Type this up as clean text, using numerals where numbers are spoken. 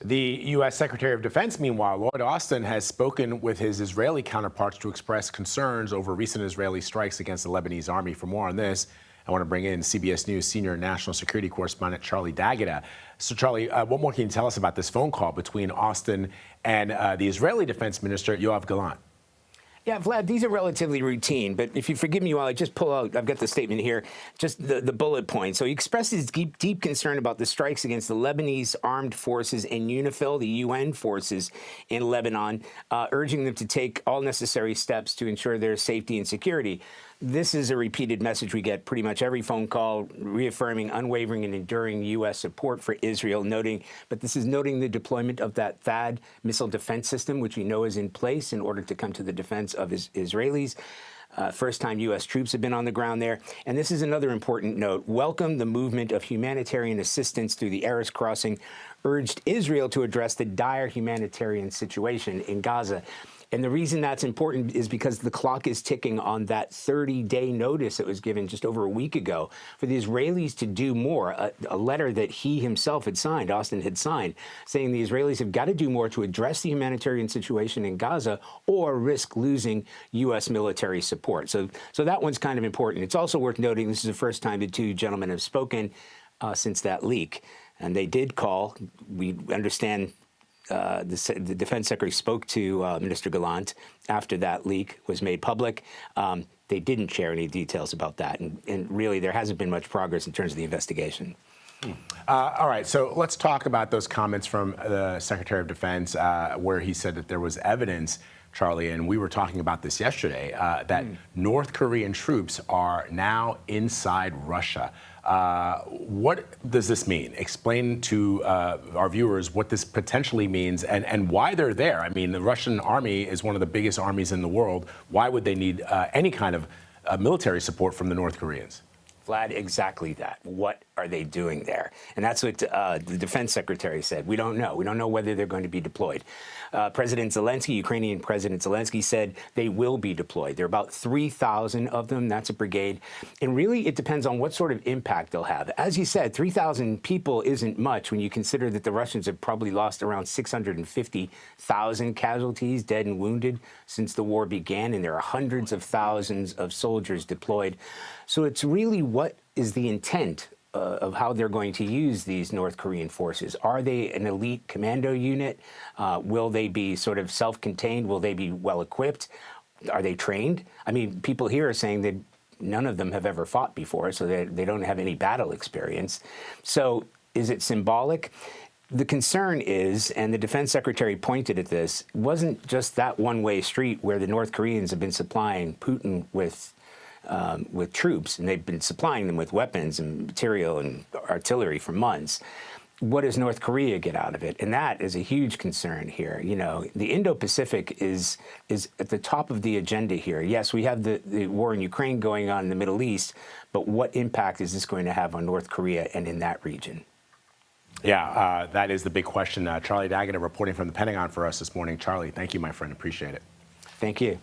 The U.S. Secretary of Defense, meanwhile, Lloyd Austin, has spoken with his Israeli counterparts to express concerns over recent Israeli strikes against the Lebanese Army. For more on this, I want to bring in CBS News senior national security correspondent Charlie D'Agata. So, Charlie, what more can you tell us about this phone call between Austin and the Israeli Defense Minister Yoav Gallant? Yeah, Vlad, these are relatively routine, but if you forgive me while I just pull out, I've got the statement here, just the bullet points. So he expressed his deep concern about the strikes against the Lebanese armed forces and UNIFIL, the UN forces in Lebanon, urging them to take all necessary steps to ensure their safety and security. This is a repeated message we get pretty much every phone call, reaffirming unwavering and enduring U.S. support for Israel, but this is noting the deployment of that THAAD missile defense system, which we know is in place in order to come to the defense of Israelis. First time U.S. troops have been on the ground there. And this is another important note. Welcome the movement of humanitarian assistance through the Erez crossing, urged Israel to address the dire humanitarian situation in Gaza. And the reason that's important is because the clock is ticking on that 30-day notice that was given just over a week ago for the Israelis to do more, a letter that he himself had signed, Austin had signed, saying the Israelis have got to do more to address the humanitarian situation in Gaza or risk losing U.S. military support. So that one's kind of important. It's also worth noting this is the first time the two gentlemen have spoken since that leak. And they did call, we understand, the defense secretary spoke to Minister Gallant after that leak was made public. They didn't share any details about that. And really, there hasn't been much progress in terms of the investigation. All right, so let's talk about those comments from the Secretary of Defense where he said that there was evidence, Charlie, and we were talking about this yesterday, that North Korean troops are now inside Russia. What does this mean? Explain to our viewers what this potentially means and why they're there. I mean, the Russian army is one of the biggest armies in the world. Why would they need any kind of military support from the North Koreans? Vlad, exactly that. What are they doing there? And that's what the defense secretary said. We don't know. We don't know whether they're going to be deployed. President Zelensky, Ukrainian President Zelensky, said they will be deployed. There are about 3,000 of them. That's a brigade. And really, it depends on what sort of impact they'll have. As you said, 3,000 people isn't much when you consider that the Russians have probably lost around 650,000 casualties, dead and wounded, since the war began. And there are hundreds of thousands of soldiers deployed. So it's really what is the intent of how they're going to use these North Korean forces. Are they an elite commando unit? Will they be sort of self-contained? Will they be well-equipped? Are they trained? I mean, people here are saying that none of them have ever fought before, so they don't have any battle experience. So is it symbolic? The concern is, and the defense secretary pointed at this, it wasn't just that one-way street where the North Koreans have been supplying Putin with troops, and they've been supplying them with weapons and material and artillery for months. What does North Korea get out of it? And that is a huge concern here. You know, the Indo-Pacific is at the top of the agenda here. Yes, we have the war in Ukraine going on in the Middle East, but what impact is this going to have on North Korea and in that region? Yeah, that is the big question. Charlie D'Agata reporting from the Pentagon for us this morning. Charlie, thank you, my friend. Appreciate it. Thank you.